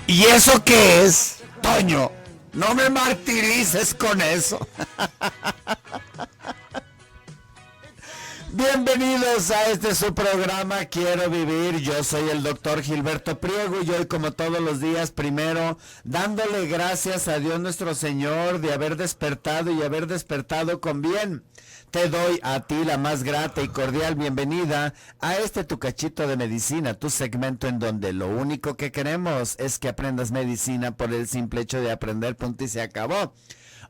¿Y eso qué es, Toño? No me martirices con eso. Bienvenidos a su programa Quiero Vivir. Yo soy el doctor Gilberto Priego y hoy, como todos los días, primero dándole gracias a Dios nuestro Señor de haber despertado y haber despertado con bien. Te doy a ti la más grata y cordial bienvenida a tu cachito de medicina, tu segmento en donde lo único que queremos es que aprendas medicina por el simple hecho de aprender, punto y se acabó.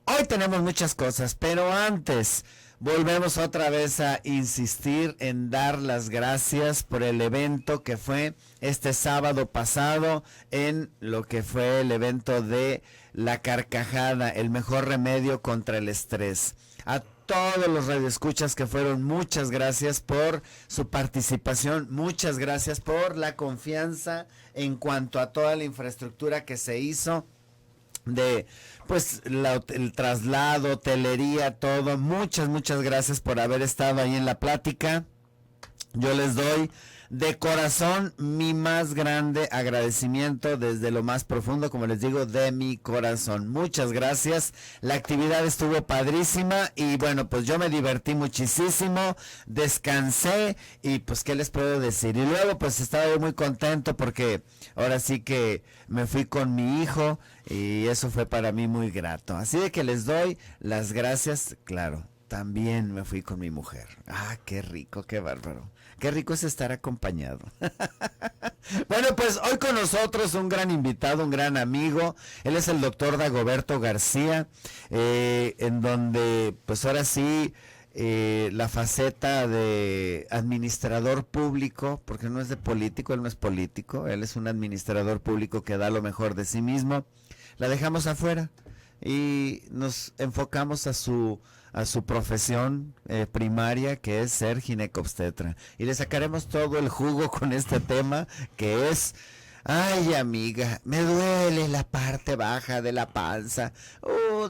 Hoy tenemos muchas cosas, pero antes volvemos otra vez a insistir en dar las gracias por el evento que fue este sábado pasado en lo que fue el evento de la carcajada, el mejor remedio contra el estrés. A todos los radioescuchas que fueron, muchas gracias por su participación, muchas gracias por la confianza en cuanto a toda la infraestructura que se hizo de pues el traslado, hotelería, todo. Muchas gracias por haber estado ahí en la plática. Yo les doy de corazón mi más grande agradecimiento desde lo más profundo, como les digo, de mi corazón. Muchas gracias. La actividad estuvo padrísima y bueno, pues yo me divertí muchísimo, descansé y pues qué les puedo decir. Y luego pues estaba yo muy contento porque ahora sí que me fui con mi hijo y eso fue para mí muy grato. Así de que les doy las gracias, claro. También me fui con mi mujer. Ah, qué rico, qué bárbaro. Qué rico es estar acompañado. Bueno, pues hoy con nosotros un gran invitado, un gran amigo. Él es el doctor Dagoberto García, en donde pues ahora sí la faceta de administrador público, porque no es de político, él no es político, él es un administrador público que da lo mejor de sí mismo. La dejamos afuera y nos enfocamos a su profesión primaria, que es ser ginecobstetra, y le sacaremos todo el jugo con este tema que es, ay amiga, me duele la parte baja de la panza,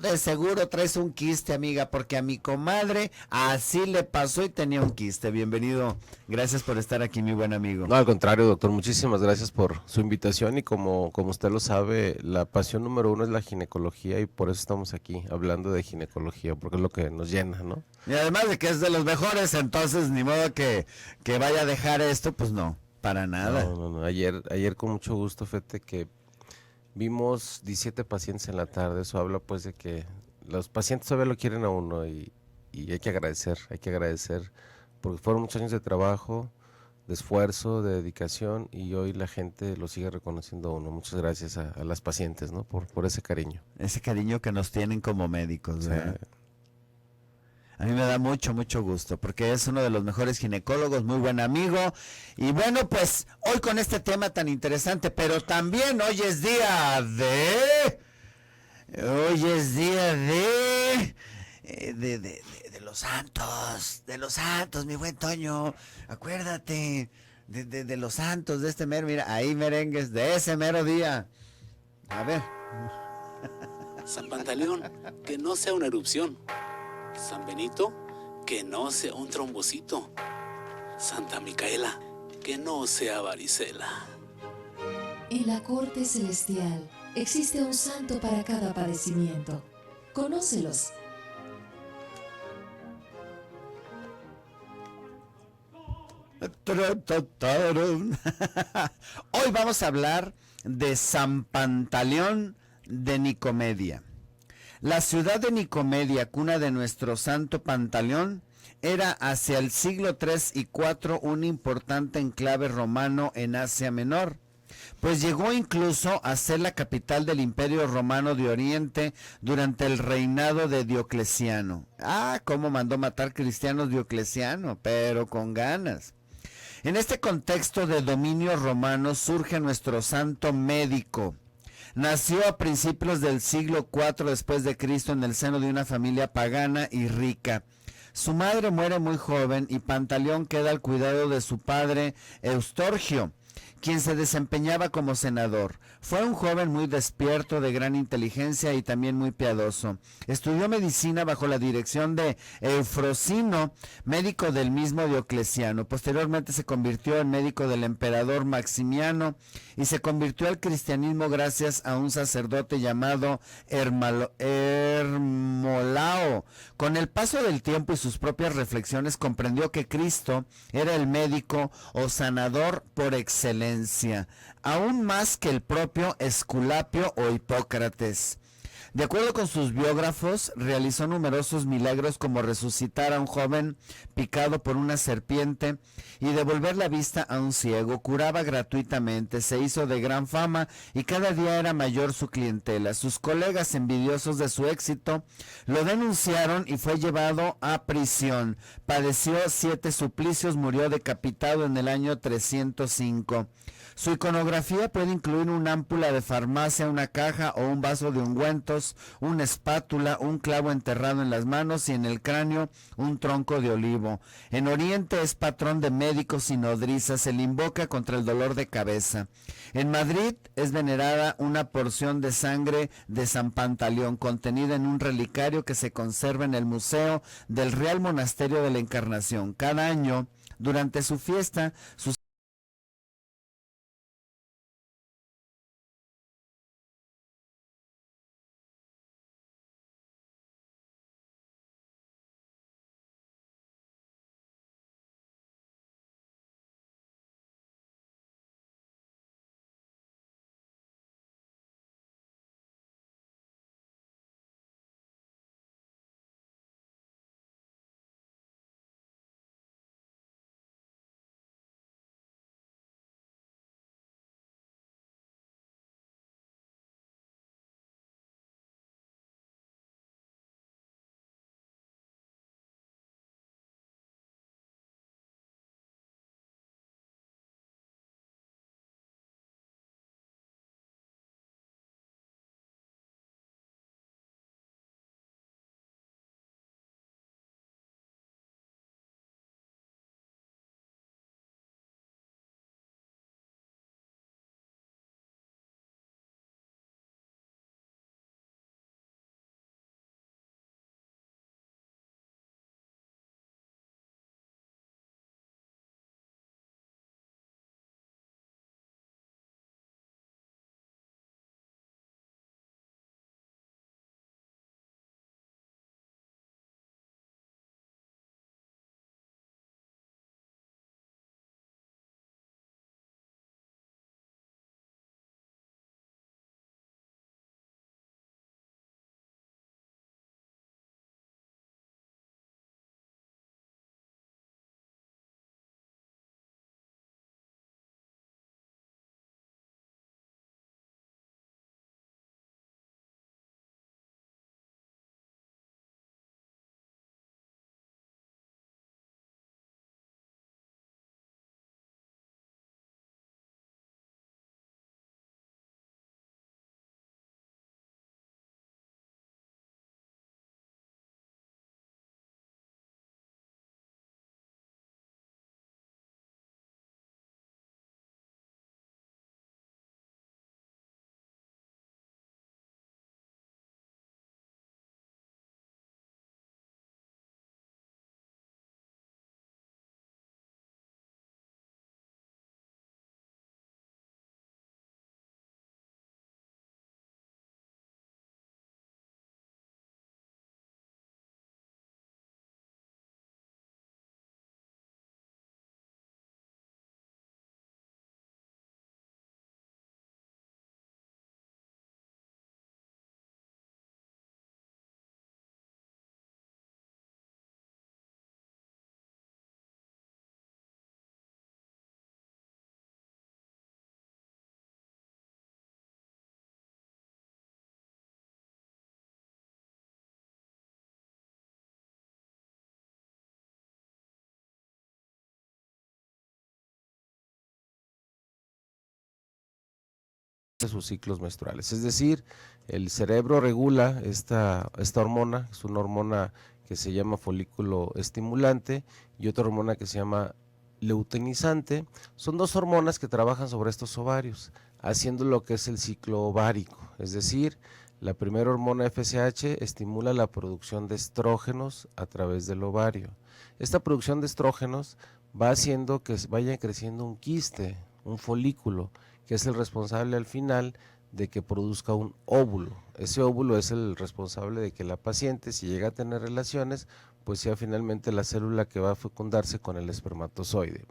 de seguro traes un quiste, amiga, porque a mi comadre así le pasó y tenía un quiste. Bienvenido, gracias por estar aquí, mi buen amigo. No, al contrario, doctor, muchísimas gracias por su invitación y como usted lo sabe, la pasión número uno es la ginecología y por eso estamos aquí hablando de ginecología, porque es lo que nos llena, ¿no? Y además de que es de los mejores, entonces ni modo que vaya a dejar esto, pues no, para nada. No. Ayer con mucho gusto, fíjate que vimos 17 pacientes en la tarde. Eso habla pues de que los pacientes todavía lo quieren a uno y hay que agradecer, porque fueron muchos años de trabajo, de esfuerzo, de dedicación y hoy la gente lo sigue reconociendo a uno. Muchas gracias a las pacientes, ¿no? Por ese cariño. Ese cariño que nos tienen como médicos, ¿verdad? Sí. A mí me da mucho gusto porque es uno de los mejores ginecólogos, muy buen amigo. Y bueno, pues hoy con este tema tan interesante, pero también hoy es día de los santos, mi buen Toño. Acuérdate de los santos de este mero, mira, ahí merengues de ese mero día. A ver. San Pantaleón, que no sea una erupción. San Benito, que no sea un trombocito. Santa Micaela, que no sea varicela. En la corte celestial existe un santo para cada padecimiento. Conócelos. Hoy vamos a hablar de San Pantaleón de Nicomedia. La ciudad de Nicomedia, cuna de nuestro santo Pantaleón, era hacia el siglo III y IV un importante enclave romano en Asia Menor, pues llegó incluso a ser la capital del Imperio Romano de Oriente durante el reinado de Diocleciano. Ah, cómo mandó matar cristianos Diocleciano, pero con ganas. En este contexto de dominio romano surge nuestro santo médico. Nació a principios del siglo IV después de Cristo en el seno de una familia pagana y rica. Su madre muere muy joven y Pantaleón queda al cuidado de su padre Eustorgio, quien se desempeñaba como senador. Fue un joven muy despierto, de gran inteligencia y también muy piadoso. Estudió medicina bajo la dirección de Eufrosino, médico del mismo Diocleciano. Posteriormente se convirtió en médico del emperador Maximiano y se convirtió al cristianismo gracias a un sacerdote llamado Hermolao. Con el paso del tiempo y sus propias reflexiones comprendió que Cristo era el médico o sanador por excelencia, aún más que el propio Esculapio o Hipócrates. De acuerdo con sus biógrafos, realizó numerosos milagros como resucitar a un joven picado por una serpiente y devolver la vista a un ciego. Curaba gratuitamente, se hizo de gran fama y cada día era mayor su clientela. Sus colegas, envidiosos de su éxito, lo denunciaron y fue llevado a prisión. Padeció 7 suplicios, murió decapitado en el año 305. Su iconografía puede incluir una ámpula de farmacia, una caja o un vaso de ungüentos, una espátula, un clavo enterrado en las manos y en el cráneo un tronco de olivo. En Oriente es patrón de médicos y nodrizas, se le invoca contra el dolor de cabeza. En Madrid es venerada una porción de sangre de San Pantaleón, contenida en un relicario que se conserva en el Museo del Real Monasterio de la Encarnación. Cada año, durante su fiesta, sus sus ciclos menstruales. Es decir, el cerebro regula esta hormona, es una hormona que se llama folículo estimulante y otra hormona que se llama luteinizante, son 2 hormonas que trabajan sobre estos ovarios, haciendo lo que es el ciclo ovárico, es decir, la primera hormona FSH estimula la producción de estrógenos a través del ovario. Esta producción de estrógenos va haciendo que vaya creciendo un quiste, un folículo, que es el responsable al final de que produzca un óvulo. Ese óvulo es el responsable de que la paciente, si llega a tener relaciones, pues sea finalmente la célula que va a fecundarse con el espermatozoide.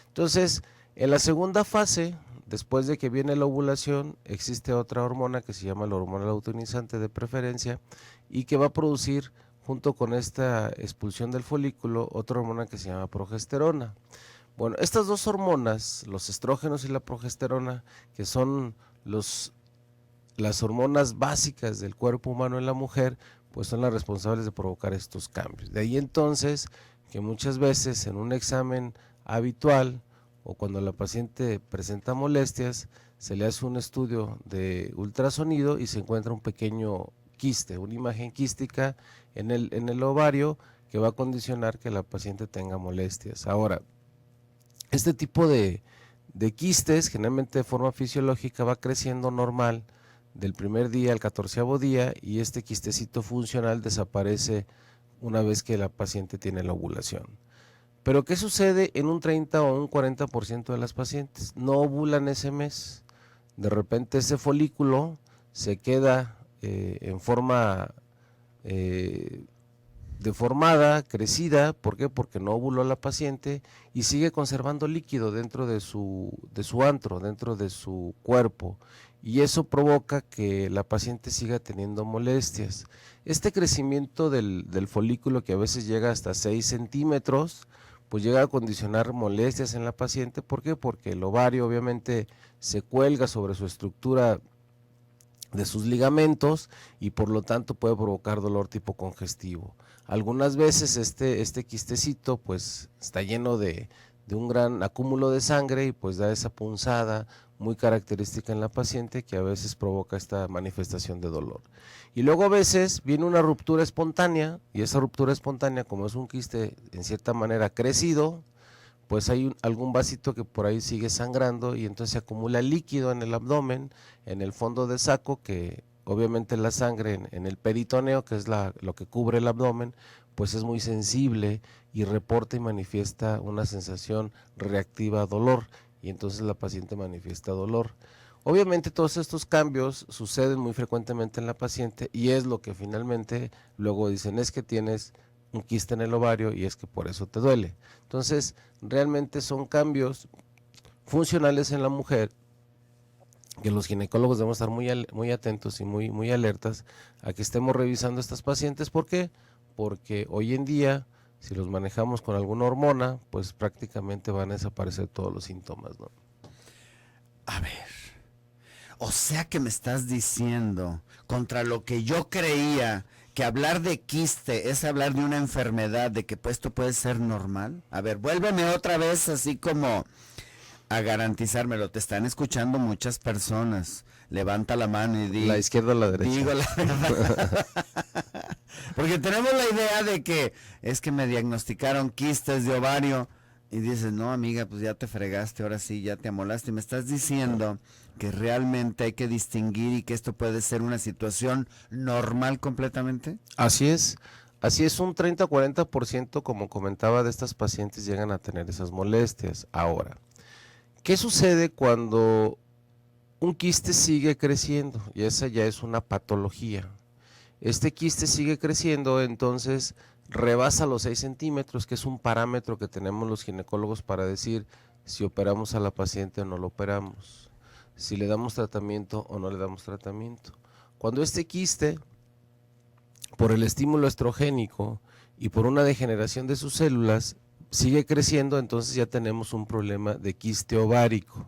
Entonces, en la segunda fase, después de que viene la ovulación, existe otra hormona que se llama la hormona luteinizante de preferencia y que va a producir, junto con esta expulsión del folículo, otra hormona que se llama progesterona. Bueno, estas 2 hormonas, los estrógenos y la progesterona, que son las hormonas básicas del cuerpo humano en la mujer, pues son las responsables de provocar estos cambios. De ahí entonces que muchas veces en un examen habitual o cuando la paciente presenta molestias, se le hace un estudio de ultrasonido y se encuentra un pequeño quiste, una imagen quística en el ovario que va a condicionar que la paciente tenga molestias. Ahora, este tipo de quistes, generalmente de forma fisiológica, va creciendo normal del primer día al 14º día y este quistecito funcional desaparece una vez que la paciente tiene la ovulación. Pero ¿qué sucede en un 30 o un 40% de las pacientes? No ovulan ese mes. De repente ese folículo se queda en forma deformada, crecida. ¿Por qué? Porque no ovuló la paciente y sigue conservando líquido dentro de su antro, dentro de su cuerpo. Y eso provoca que la paciente siga teniendo molestias. Este crecimiento del folículo, que a veces llega hasta 6 centímetros, pues llega a condicionar molestias en la paciente. ¿Por qué? Porque el ovario obviamente se cuelga sobre su estructura de sus ligamentos y por lo tanto puede provocar dolor tipo congestivo. Algunas veces este quistecito pues está lleno de un gran acúmulo de sangre y pues da esa punzada muy característica en la paciente que a veces provoca esta manifestación de dolor. Y luego a veces viene una ruptura espontánea y esa ruptura espontánea, como es un quiste en cierta manera crecido, pues hay algún vasito que por ahí sigue sangrando y entonces se acumula líquido en el abdomen, en el fondo del saco, que obviamente la sangre en el peritoneo, que es lo que cubre el abdomen, pues es muy sensible y reporta y manifiesta una sensación reactiva a dolor y entonces la paciente manifiesta dolor. Obviamente todos estos cambios suceden muy frecuentemente en la paciente y es lo que finalmente luego dicen es que tienes un quiste en el ovario y es que por eso te duele. Entonces realmente son cambios funcionales en la mujer que los ginecólogos debemos estar muy atentos y muy alertas a que estemos revisando a estas pacientes. ¿Por qué? Porque hoy en día, si los manejamos con alguna hormona, pues prácticamente van a desaparecer todos los síntomas, ¿no? A ver, o sea que me estás diciendo, contra lo que yo creía, que hablar de quiste es hablar de una enfermedad, de que pues esto puede ser normal. A ver, vuélveme otra vez así como a garantizármelo. Te están escuchando muchas personas. Levanta la mano y di. La izquierda o la derecha. Digo la verdad. Porque tenemos la idea de que es que me diagnosticaron quistes de ovario y dices, no amiga, pues ya te fregaste, ahora sí, ya te amolaste. Y me estás diciendo que realmente hay que distinguir y que esto puede ser una situación normal completamente. Así es, un 30 o 40%, como comentaba, de estas pacientes llegan a tener esas molestias. Ahora, ¿qué sucede cuando un quiste sigue creciendo? Y esa ya es una patología. Este quiste sigue creciendo, entonces rebasa los 6 centímetros, que es un parámetro que tenemos los ginecólogos para decir si operamos a la paciente o no lo operamos, si le damos tratamiento o no le damos tratamiento. Cuando este quiste, por el estímulo estrogénico y por una degeneración de sus células, sigue creciendo, entonces ya tenemos un problema de quiste ovárico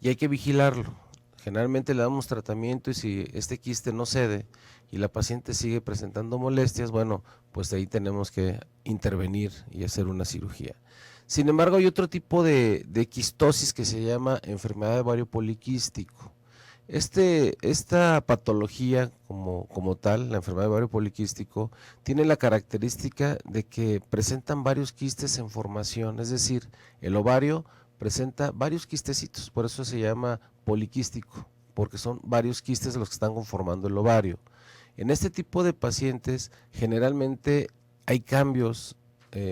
y hay que vigilarlo. Generalmente le damos tratamiento y si este quiste no cede y la paciente sigue presentando molestias, bueno, pues ahí tenemos que intervenir y hacer una cirugía. Sin embargo, hay otro tipo de quistosis que se llama enfermedad de ovario poliquístico. Esta patología como tal, la enfermedad de ovario poliquístico, tiene la característica de que presentan varios quistes en formación, es decir, el ovario presenta varios quistecitos, por eso se llama poliquístico, porque son varios quistes los que están conformando el ovario. En este tipo de pacientes generalmente hay cambios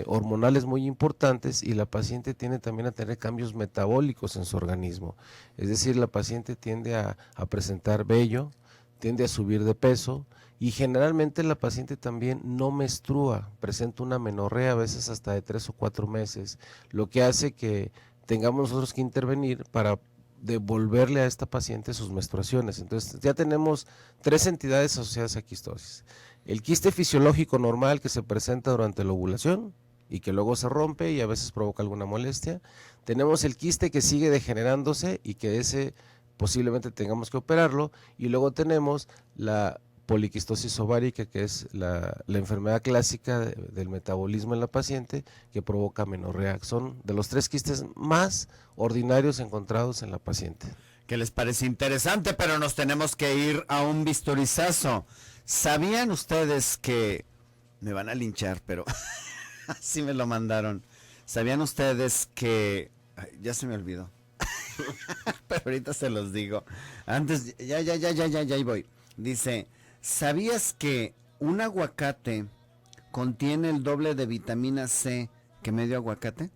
hormonales muy importantes y la paciente tiende también a tener cambios metabólicos en su organismo, es decir, la paciente tiende a presentar vello, tiende a subir de peso y generalmente la paciente también no menstrua, presenta una menorrea a veces hasta de 3 o 4 meses, lo que hace que tengamos nosotros que intervenir para devolverle a esta paciente sus menstruaciones. Entonces ya tenemos 3 entidades asociadas a quistosis. El quiste fisiológico normal que se presenta durante la ovulación y que luego se rompe y a veces provoca alguna molestia. Tenemos el quiste que sigue degenerándose y que ese posiblemente tengamos que operarlo. Y luego tenemos la poliquistosis ovárica, que es la enfermedad clásica del metabolismo en la paciente que provoca menorrea. Son de los 3 quistes más ordinarios encontrados en la paciente. Que les parece interesante, pero nos tenemos que ir a un bisturizazo. ¿Sabían ustedes que... Me van a linchar, pero así me lo mandaron. ¿Sabían ustedes que... Ay, ya se me olvidó. Pero ahorita se los digo. Antes, ya ahí voy. Dice, ¿sabías que un aguacate contiene el doble de vitamina C que medio aguacate?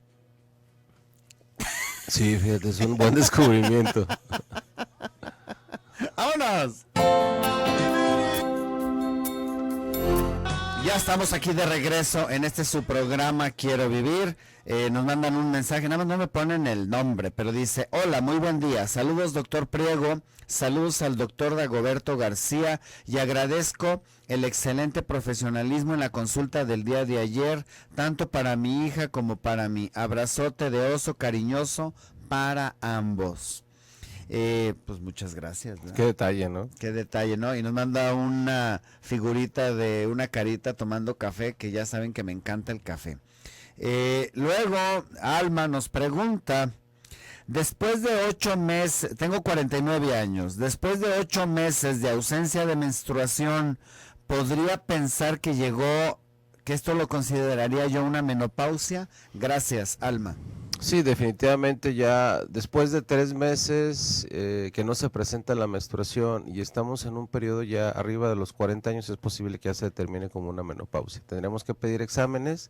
Sí, fíjate, es un buen descubrimiento. ¡Vámonos! Ya estamos aquí de regreso en este su programa Quiero Vivir. Nos mandan un mensaje, nada más no me ponen el nombre, pero dice: hola, muy buen día, saludos doctor Priego, saludos al doctor Dagoberto García y agradezco el excelente profesionalismo en la consulta del día de ayer, tanto para mi hija como para mí. Abrazote de oso cariñoso para ambos. Pues muchas gracias, ¿no? Qué detalle, ¿no? Qué detalle, ¿no? Y nos manda una figurita de una carita tomando café, que ya saben que me encanta el café. Luego, Alma nos pregunta, después de 8 meses, tengo 49 años, después de 8 meses de ausencia de menstruación, ¿podría pensar que esto lo consideraría yo una menopausia? Gracias, Alma. Sí, definitivamente ya después de 3 meses que no se presenta la menstruación y estamos en un periodo ya arriba de los 40 años, es posible que ya se determine como una menopausia. Tendremos que pedir exámenes,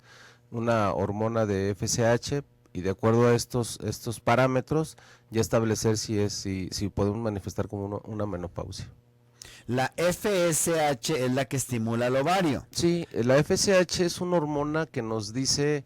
una hormona de FSH y de acuerdo a estos parámetros ya establecer si podemos manifestar como una menopausia. La FSH es la que estimula el ovario. Sí, la FSH es una hormona que nos dice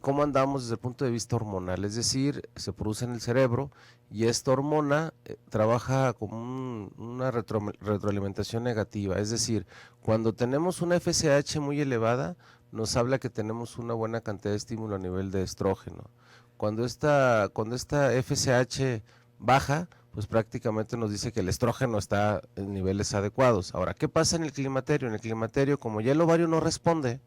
cómo andamos desde el punto de vista hormonal, es decir, se produce en el cerebro y esta hormona trabaja como una retroalimentación negativa, es decir, cuando tenemos una FSH muy elevada, nos habla que tenemos una buena cantidad de estímulo a nivel de estrógeno. Cuando esta FSH baja, pues prácticamente nos dice que el estrógeno está en niveles adecuados. Ahora, ¿qué pasa en el climaterio? En el climaterio, como ya el ovario no responde,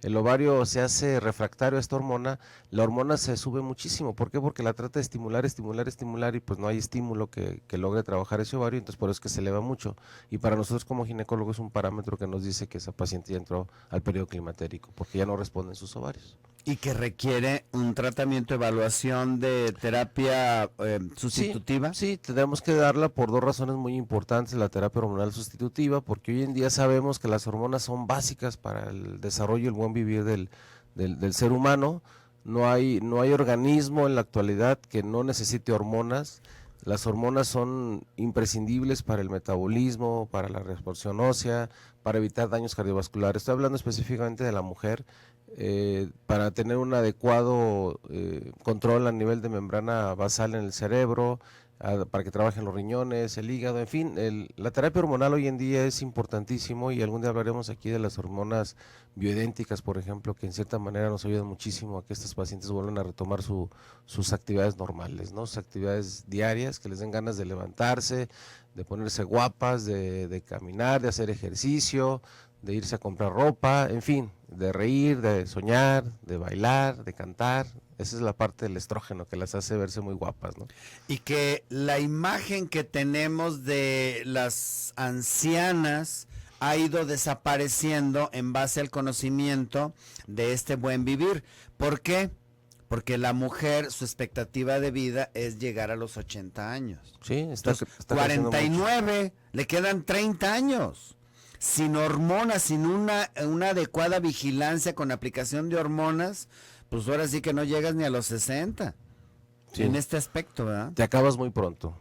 el ovario se hace refractario a esta hormona, la hormona se sube muchísimo. ¿Por qué? Porque la trata de estimular y pues no hay estímulo que logre trabajar ese ovario, entonces por eso es que se eleva mucho. Y para nosotros como ginecólogos es un parámetro que nos dice que esa paciente ya entró al periodo climatérico, porque ya no responden sus ovarios. Y que requiere un tratamiento, evaluación de terapia sustitutiva. Sí, tendremos que darla por 2 razones muy importantes, la terapia hormonal sustitutiva, porque hoy en día sabemos que las hormonas son básicas para el desarrollo y el buen vivir del ser humano. No hay organismo en la actualidad que no necesite hormonas. Las hormonas son imprescindibles para el metabolismo, para la reabsorción ósea, para evitar daños cardiovasculares. Estoy hablando específicamente de la mujer. Para tener un adecuado control a nivel de membrana basal en el cerebro, para que trabajen los riñones, el hígado, en fin, la terapia hormonal hoy en día es importantísimo y algún día hablaremos aquí de las hormonas bioidénticas, por ejemplo, que en cierta manera nos ayudan muchísimo a que estos pacientes vuelvan a retomar sus actividades normales, ¿no? Sus actividades diarias, que les den ganas de levantarse, de ponerse guapas, de caminar, de hacer ejercicio, de irse a comprar ropa, en fin, de reír, de soñar, de bailar, de cantar. Esa es la parte del estrógeno que las hace verse muy guapas, ¿no? Y que la imagen que tenemos de las ancianas ha ido desapareciendo en base al conocimiento de este buen vivir. ¿Por qué? Porque la mujer, su expectativa de vida es llegar a los 80 años. Sí, Entonces, está creciendo mucho. 49, le quedan 30 años. Sin hormonas, sin una adecuada vigilancia con aplicación de hormonas, pues ahora sí que no llegas ni a los 60. Sí. En este aspecto, ¿verdad? Te acabas muy pronto,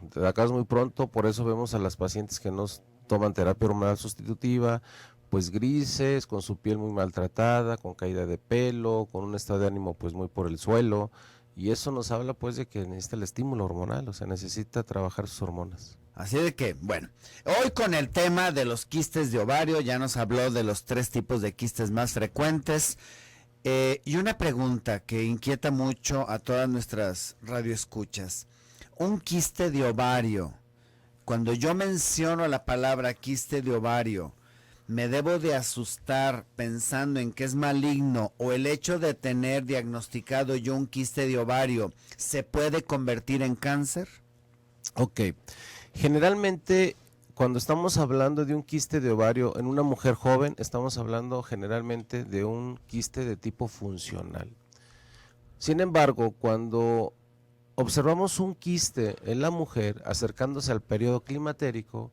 por eso vemos a las pacientes que nos toman terapia hormonal sustitutiva, pues grises, con su piel muy maltratada, con caída de pelo, con un estado de ánimo pues muy por el suelo, y eso nos habla pues de que necesita el estímulo hormonal, o sea, necesita trabajar sus hormonas. Así de que, bueno, hoy con el tema de los quistes de ovario, ya nos habló de los 3 tipos de quistes más frecuentes. Y una pregunta que inquieta mucho a todas nuestras radioescuchas. Un quiste de ovario, cuando yo menciono la palabra quiste de ovario, ¿me debo de asustar pensando en que es maligno, o el hecho de tener diagnosticado yo un quiste de ovario se puede convertir en cáncer? Ok, generalmente cuando estamos hablando de un quiste de ovario en una mujer joven, estamos hablando generalmente de un quiste de tipo funcional. Sin embargo, cuando observamos un quiste en la mujer acercándose al periodo climatérico,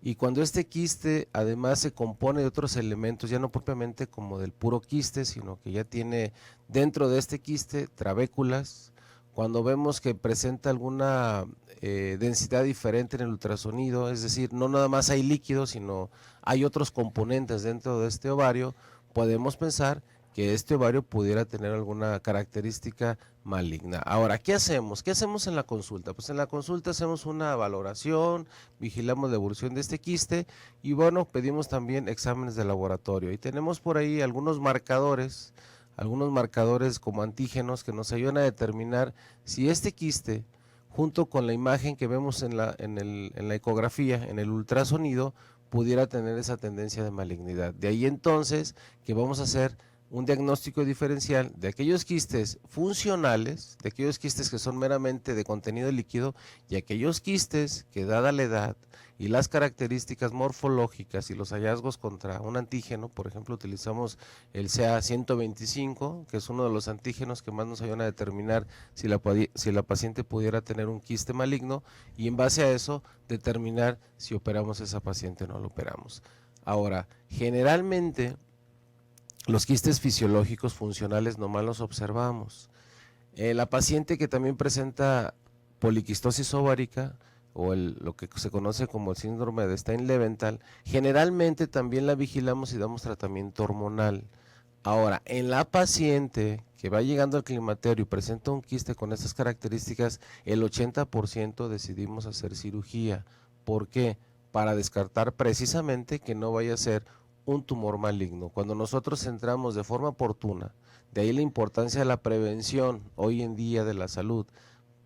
y cuando este quiste además se compone de otros elementos, ya no propiamente como del puro quiste, sino que ya tiene dentro de este quiste trabéculas, cuando vemos que presenta alguna densidad diferente en el ultrasonido, es decir, no nada más hay líquido, sino hay otros componentes dentro de este ovario, podemos pensar que este ovario pudiera tener alguna característica maligna. Ahora, ¿qué hacemos? ¿Qué hacemos en la consulta? Pues en la consulta hacemos una valoración, vigilamos la evolución de este quiste y bueno, pedimos también exámenes de laboratorio. Y tenemos por ahí algunos marcadores como antígenos que nos ayudan a determinar si este quiste, junto con la imagen que vemos en la ecografía, en el ultrasonido, pudiera tener esa tendencia de malignidad. De ahí entonces que vamos a hacer un diagnóstico diferencial de aquellos quistes funcionales, de aquellos quistes que son meramente de contenido líquido, y aquellos quistes que, dada la edad y las características morfológicas y los hallazgos contra un antígeno, por ejemplo utilizamos el CA125, que es uno de los antígenos que más nos ayudan a determinar si la paciente pudiera tener un quiste maligno, y en base a eso determinar si operamos a esa paciente o no lo operamos. Ahora, generalmente los quistes fisiológicos funcionales nomás los observamos. La paciente que también presenta poliquistosis ovárica o lo que se conoce como el síndrome de Stein-Leventhal, generalmente también la vigilamos y damos tratamiento hormonal. Ahora, en la paciente que va llegando al climaterio y presenta un quiste con estas características, el 80% decidimos hacer cirugía. ¿Por qué? Para descartar precisamente que no vaya a ser un tumor maligno. Cuando nosotros entramos de forma oportuna, de ahí la importancia de la prevención hoy en día de la salud.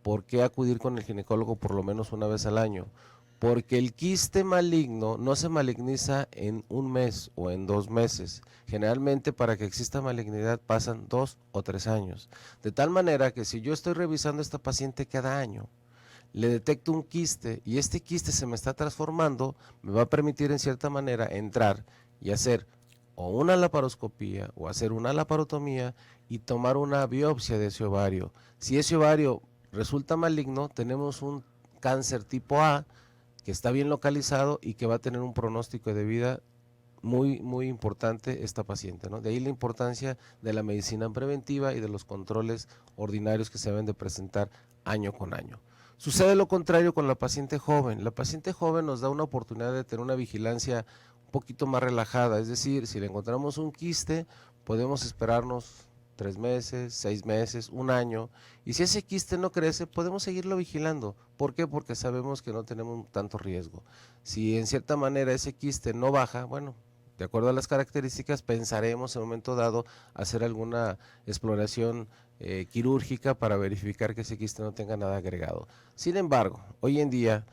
¿Por qué acudir con el ginecólogo por lo menos una vez al año? Porque el quiste maligno no se maligniza en un mes o en 2 meses. Generalmente para que exista malignidad pasan 2 o 3 años. De tal manera que si yo estoy revisando a esta paciente cada año, le detecto un quiste y este quiste se me está transformando, me va a permitir en cierta manera entrar y hacer o una laparoscopía o hacer una laparotomía y tomar una biopsia de ese ovario. Si ese ovario resulta maligno, tenemos un cáncer tipo A que está bien localizado y que va a tener un pronóstico de vida muy, muy importante esta paciente, ¿no? De ahí la importancia de la medicina preventiva y de los controles ordinarios que se deben de presentar año con año. Sucede lo contrario con la paciente joven. La paciente joven nos da una oportunidad de tener una vigilancia un poquito más relajada, es decir, si le encontramos un quiste, podemos esperarnos 3 meses, 6 meses, 1 año, y si ese quiste no crece, podemos seguirlo vigilando. ¿Por qué? Porque sabemos que no tenemos tanto riesgo. Si en cierta manera ese quiste no baja, bueno, de acuerdo a las características, pensaremos en un momento dado hacer alguna exploración quirúrgica para verificar que ese quiste no tenga nada agregado. Sin embargo, hoy en día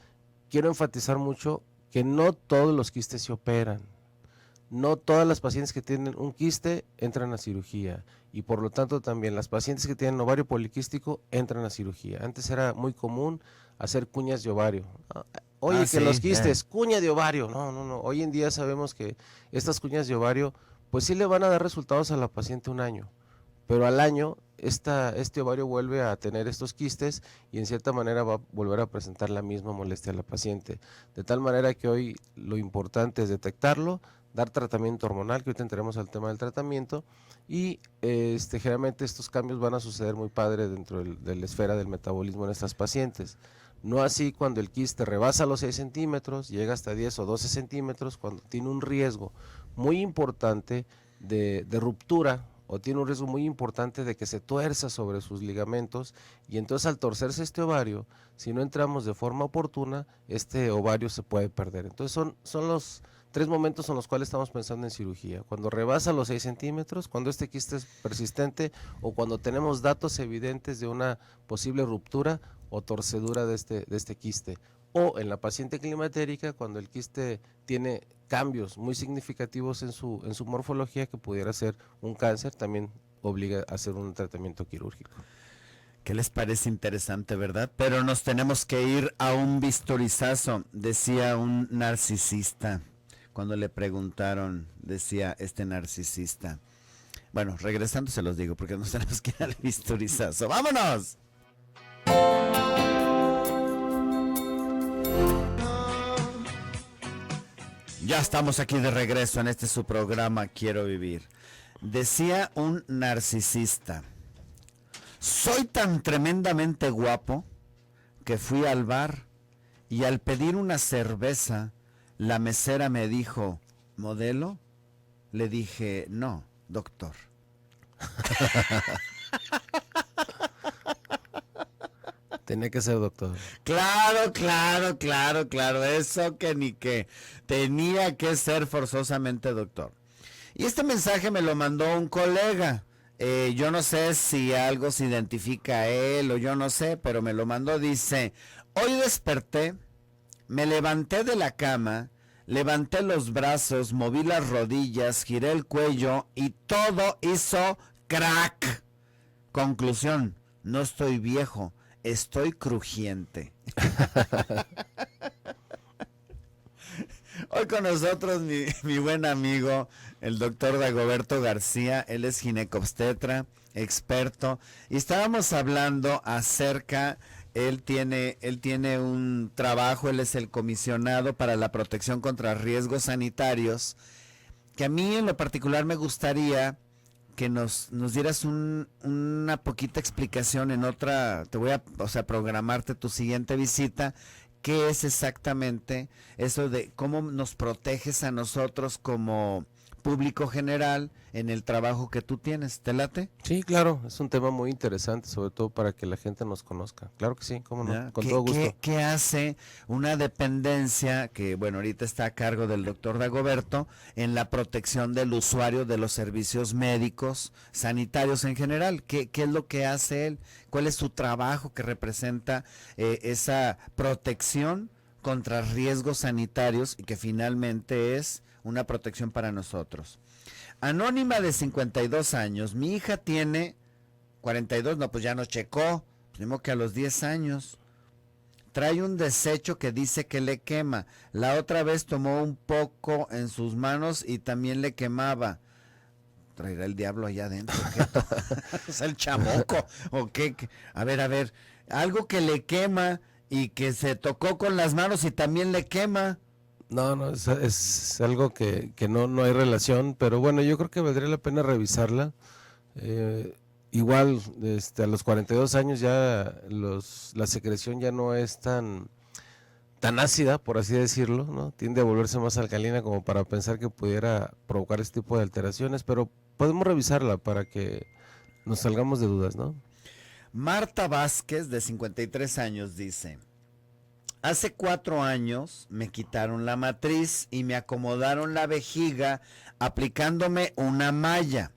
quiero enfatizar mucho que no todos los quistes se operan. no todas las pacientes que tienen un quiste entran a cirugía, y por lo tanto también las pacientes que tienen ovario poliquístico entran a cirugía. Antes era muy común hacer cuñas de ovario. Oye, que los quistes, cuña de ovario. No. Hoy en día sabemos que estas cuñas de ovario, pues sí le van a dar resultados a la paciente un año, pero al año este ovario vuelve a tener estos quistes y en cierta manera va a volver a presentar la misma molestia a la paciente. De tal manera que hoy lo importante es detectarlo, dar tratamiento hormonal, que ahorita entraremos al tema del tratamiento, y generalmente estos cambios van a suceder muy padre dentro de la esfera del metabolismo en estas pacientes. No así cuando el quiste rebasa los 6 centímetros, llega hasta 10 o 12 centímetros, cuando tiene un riesgo muy importante de ruptura, o tiene un riesgo muy importante de que se tuerza sobre sus ligamentos, y entonces al torcerse este ovario, si no entramos de forma oportuna, este ovario se puede perder. Entonces son los 3 momentos en los cuales estamos pensando en cirugía: cuando rebasa los 6 centímetros, cuando este quiste es persistente, o cuando tenemos datos evidentes de una posible ruptura o torcedura de este quiste, o en la paciente climatérica, cuando el quiste tiene cambios muy significativos en su morfología, que pudiera ser un cáncer, también obliga a hacer un tratamiento quirúrgico. ¿Qué les parece interesante, verdad? Pero nos tenemos que ir a un bisturizazo, decía un narcisista. Cuando le preguntaron, decía este narcisista. Bueno, regresando se los digo, porque nos tenemos que ir al bisturizazo. ¡Vámonos! Ya estamos aquí de regreso en este su programa Quiero Vivir. Decía un narcisista: soy tan tremendamente guapo que fui al bar y al pedir una cerveza, la mesera me dijo, ¿modelo? Le dije, no, doctor. Tenía que ser doctor. Claro, eso que ni que. Tenía que ser forzosamente doctor. Y este mensaje me lo mandó un colega. Yo no sé si algo se identifica a él o yo no sé, pero me lo mandó. Dice, hoy desperté, me levanté de la cama, levanté los brazos, moví las rodillas, giré el cuello y todo hizo crack. Conclusión, no estoy viejo, estoy crujiente. Hoy con nosotros mi buen amigo, el doctor Dagoberto García. Él es ginecobstetra, experto, y estábamos hablando acerca, él tiene un trabajo, él es el comisionado para la protección contra riesgos sanitarios, que a mí en lo particular me gustaría que nos dieras una poquita explicación en otra. Te voy a programarte tu siguiente visita. ¿Qué es exactamente eso de cómo nos proteges a nosotros como público general en el trabajo que tú tienes? ¿Te late? Sí, claro, es un tema muy interesante, sobre todo para que la gente nos conozca. Claro que sí, cómo no, con todo gusto. ¿Qué hace una dependencia que, bueno, ahorita está a cargo del doctor Dagoberto en la protección del usuario de los servicios médicos, sanitarios en general? ¿Qué es lo que hace él? ¿Cuál es su trabajo que representa esa protección contra riesgos sanitarios y que finalmente es una protección para nosotros? Anónima, de 52 años. Mi hija tiene 42, no, pues ya nos checó. Tenemos que a los 10 años. Trae un desecho que dice que le quema. La otra vez tomó un poco en sus manos y también le quemaba. ¿Traerá el diablo allá adentro? ¿Es el chamuco? ¿O qué? A ver. Algo que le quema y que se tocó con las manos y también le quema. No, es algo que no hay relación, pero bueno, yo creo que valdría la pena revisarla. Igual, a los 42 años ya la secreción ya no es tan ácida, por así decirlo, ¿no? Tiende a volverse más alcalina como para pensar que pudiera provocar este tipo de alteraciones, pero podemos revisarla para que nos salgamos de dudas, ¿no? Marta Vázquez, de 53 años, dice: hace 4 años me quitaron la matriz y me acomodaron la vejiga aplicándome una malla.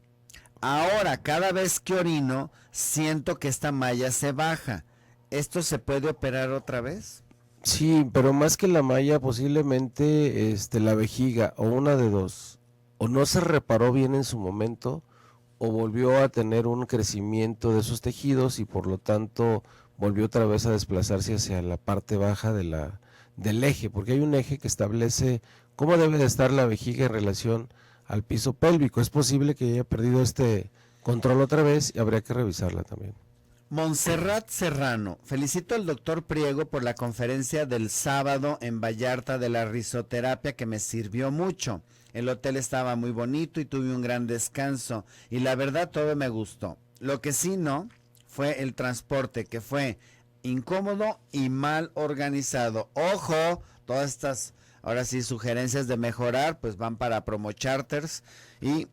Ahora, cada vez que orino, siento que esta malla se baja. ¿Esto se puede operar otra vez? Sí, pero más que la malla, posiblemente la vejiga, o una de dos. o no se reparó bien en su momento, o volvió a tener un crecimiento de sus tejidos y por lo tanto volvió otra vez a desplazarse hacia la parte baja del eje, porque hay un eje que establece cómo debe de estar la vejiga en relación al piso pélvico. Es posible que haya perdido este control otra vez y habría que revisarla también. Montserrat Serrano, felicito al doctor Priego por la conferencia del sábado en Vallarta de la risoterapia que me sirvió mucho. El hotel estaba muy bonito y tuve un gran descanso y la verdad todo me gustó. Lo que sí no fue el transporte, que fue incómodo y mal organizado. Ojo, todas estas, ahora sí, sugerencias de mejorar, pues van para Promo Charters y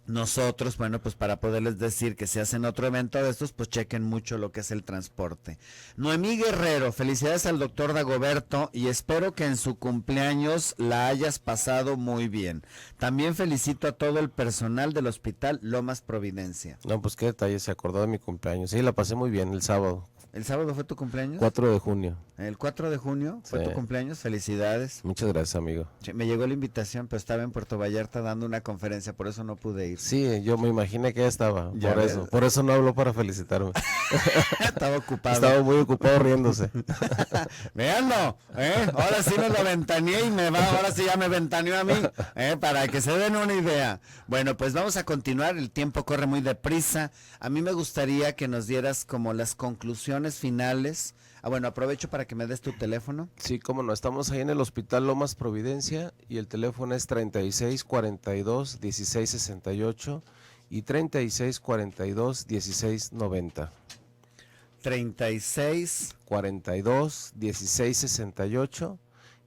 nosotros, bueno, pues para poderles decir que si hacen otro evento de estos, pues chequen mucho lo que es el transporte. Noemí Guerrero, felicidades al doctor Dagoberto y espero que en su cumpleaños la hayas pasado muy bien. También felicito a todo el personal del Hospital Lomas Providencia. No, pues qué detalle, se acordó de mi cumpleaños. Sí, la pasé muy bien el sábado. ¿El sábado fue tu cumpleaños? 4 de junio. El 4 de junio fue tu cumpleaños, felicidades. Muchas gracias, amigo. Me llegó la invitación, pero estaba en Puerto Vallarta dando una conferencia, por eso no pude ir. Sí, yo me imaginé que ya estaba, Ya por eso no habló para felicitarme. Estaba ocupado. Estaba muy ocupado riéndose. Véanlo, ahora sí me lo ventaneé y ahora sí ya me ventaneó a mí, para que se den una idea. Bueno, pues vamos a continuar, el tiempo corre muy deprisa. A mí me gustaría que nos dieras como las conclusiones finales. Bueno, aprovecho para que me des tu teléfono. Sí, cómo no, estamos ahí en el Hospital Lomas Providencia y el teléfono es 3642-1668 y 3642-1690. 3642-1668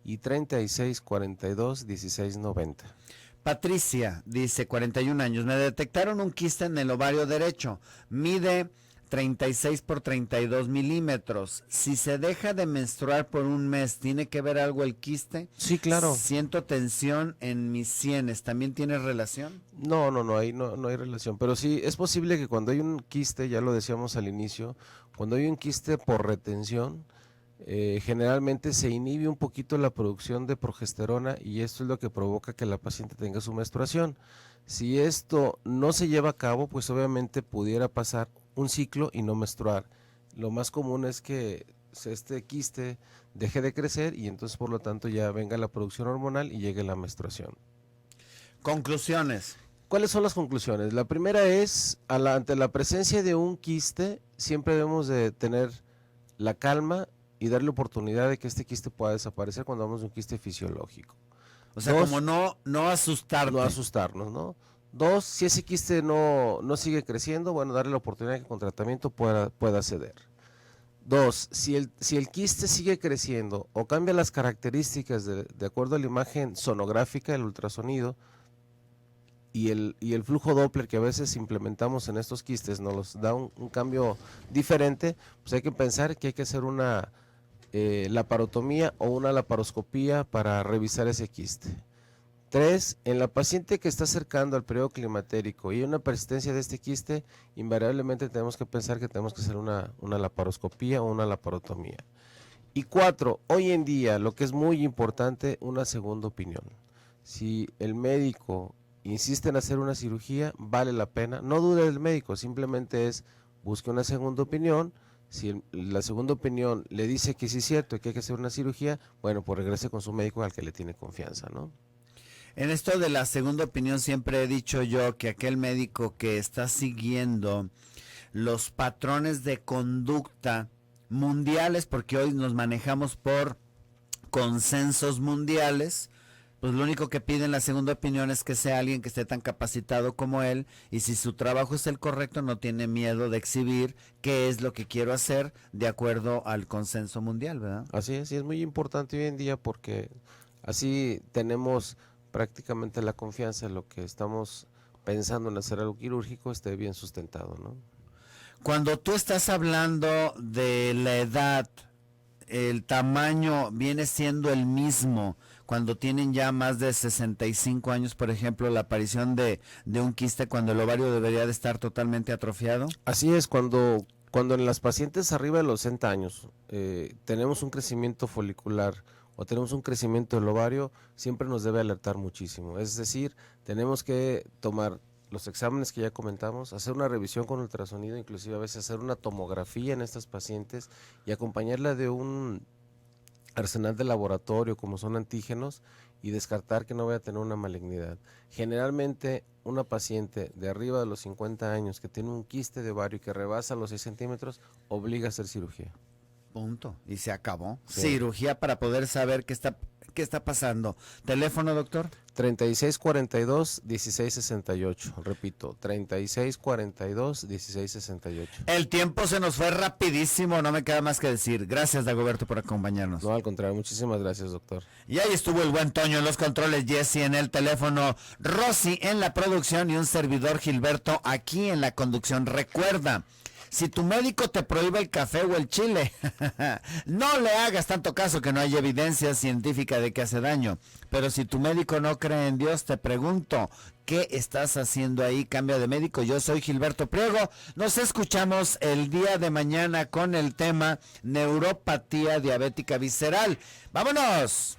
y 3642-1690. Patricia dice, 41 años, me detectaron un quiste en el ovario derecho, mide 36 por 32 milímetros. Si se deja de menstruar por un mes, ¿tiene que ver algo el quiste? Sí, claro. Siento tensión en mis sienes, ¿también tiene relación? No, ahí no hay relación, pero sí, es posible que cuando hay un quiste, ya lo decíamos al inicio, cuando hay un quiste por retención, generalmente se inhibe un poquito la producción de progesterona y esto es lo que provoca que la paciente tenga su menstruación. Si esto no se lleva a cabo, pues obviamente pudiera pasar un ciclo y no menstruar. Lo más común es que este quiste deje de crecer y entonces por lo tanto ya venga la producción hormonal y llegue la menstruación. Conclusiones. ¿Cuáles son las conclusiones? La primera es, ante la presencia de un quiste, siempre debemos de tener la calma y darle oportunidad de que este quiste pueda desaparecer cuando hablamos de un quiste fisiológico. O sea, como no asustarte. No asustarnos, ¿no? 2, si ese quiste no sigue creciendo, bueno, darle la oportunidad de que con tratamiento pueda ceder. 2, si el quiste sigue creciendo o cambia las características de acuerdo a la imagen sonográfica, el ultrasonido, y el flujo Doppler que a veces implementamos en estos quistes nos da un cambio diferente, pues hay que pensar que hay que hacer una laparotomía o una laparoscopía para revisar ese quiste. 3, en la paciente que está acercando al periodo climatérico y hay una persistencia de este quiste, invariablemente tenemos que pensar que tenemos que hacer una laparoscopía o una laparotomía. Y 4, hoy en día, lo que es muy importante, una segunda opinión. Si el médico insiste en hacer una cirugía, vale la pena, no dude del médico, simplemente busque una segunda opinión. Si la segunda opinión le dice que sí es cierto que hay que hacer una cirugía, bueno, pues regrese con su médico al que le tiene confianza, ¿no? En esto de la segunda opinión siempre he dicho yo que aquel médico que está siguiendo los patrones de conducta mundiales, porque hoy nos manejamos por consensos mundiales, pues lo único que pide en la segunda opinión es que sea alguien que esté tan capacitado como él y si su trabajo es el correcto no tiene miedo de exhibir qué es lo que quiero hacer de acuerdo al consenso mundial, ¿verdad? Así es, y es muy importante hoy en día porque así tenemos prácticamente la confianza en lo que estamos pensando en hacer algo quirúrgico esté bien sustentado, ¿no? Cuando tú estás hablando de la edad, el tamaño viene siendo el mismo cuando tienen ya más de 65 años, por ejemplo, la aparición de un quiste cuando el ovario debería de estar totalmente atrofiado. Así es, cuando en las pacientes arriba de los 60 años tenemos un crecimiento folicular o tenemos un crecimiento del ovario, siempre nos debe alertar muchísimo. Es decir, tenemos que tomar los exámenes que ya comentamos, hacer una revisión con ultrasonido, inclusive a veces hacer una tomografía en estas pacientes y acompañarla de un arsenal de laboratorio como son antígenos y descartar que no vaya a tener una malignidad. Generalmente una paciente de arriba de los 50 años que tiene un quiste de ovario y que rebasa los 6 centímetros obliga a hacer cirugía. Punto. Y se acabó. Sí. Cirugía para poder saber qué está pasando. ¿Teléfono, doctor? 3642-1668. Repito, 3642-1668. El tiempo se nos fue rapidísimo, no me queda más que decir. Gracias, Dagoberto, por acompañarnos. No, al contrario, muchísimas gracias, doctor. Y ahí estuvo el buen Toño en los controles, Jesse en el teléfono, Rosy en la producción y un servidor Gilberto aquí en la conducción. Recuerda, si tu médico te prohíbe el café o el chile, no le hagas tanto caso, que no hay evidencia científica de que hace daño. Pero si tu médico no cree en Dios, te pregunto, ¿qué estás haciendo ahí? Cambia de médico. Yo soy Gilberto Priego. Nos escuchamos el día de mañana con el tema neuropatía diabética visceral. ¡Vámonos!